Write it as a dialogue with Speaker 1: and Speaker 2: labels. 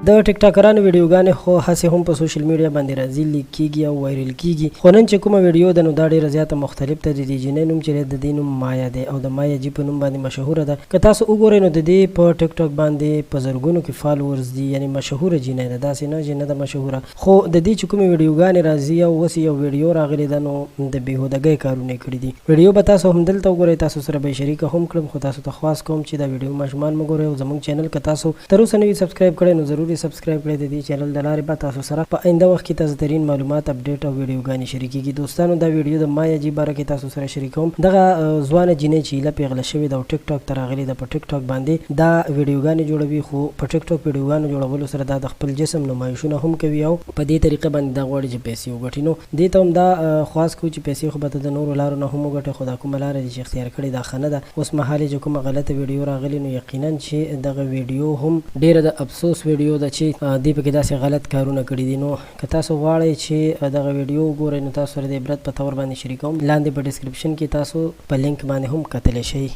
Speaker 1: د ټیک ټاکرانو ویډیوګانې خو هسې هم په سوشل میډیا باندې راځي، لیک کیږي او وایرل کیږي. خو نن چې کومه ویډیو ده نو دا ډیره زیاته مختلف ده. د دې جینۍ نوم چې د دې نوم مایا دی او د مایا جی په نوم باندې مشهوره ده. که تاسو وګورئ نو د دې په ټیک ټاک باندې په زرګونو کې فالوورز دي، یعنی مشهوره جینۍ ده، داسې نه چې نه ده مشهوره. خو د دې چې کومې ویډیوګانې راځي او اوس یو ویډیو راغلی ده نو د بېهودګۍ کارونه یې کړي دي. ویډیو به تاسو هم دلته وګورئ، تاسو سره به یې شریکه هم کړم. خو تاسو ته خواست کوم چې دا ویډیو ماشومان مه ګورئ او زموږ چینل که تاسو تر اوسه نه وي سبسکرایب کړی نو ضروري سبسکرایب کړئ. د دې چینل د لارې به تاسو سره په آینده وخت کې تازه ترین معلومات، اپډیټ او ویډیوګانې شریکېږي. دوستانو دا ویډیو د مایا جی باره کې تاسو سره شریکوم. دغه ځوانه جینۍ چې ایله پیغله شوې ده او ټیک ټاک ته راغلې ده، په ټیک ټاک باندې دا ویډیوګانې جوړوي. خو په ټیک ټاک ویډیوګانو جوړولو سره دا د خپل جسم نمایشونه هم کوي او په دې طریقه باندې دا غواړي چې پیسې وګټي. نو دې ته هم دا خواست کوو چې پیسې خو به ته د نورو لارو نه هم وګټې، خو دا کومه لاره چې اختیار کړې دا ښه نه ده. اوس مهال چې کومه غلطه ویډیو راغلې نو یقینا چې دغه ویډیو هم ډیره د افسوس ویډیو ده چې دې پکې داسې غلط کارونه کړي دي. نو که تاسو غواړئ چې دغه ویډیو وګورئ نو تاسو سره د عبرت په تور باندې شریکوم. لاندې په ډسکرپشن کې تاسو په لینک باندې هم کتلی شئ.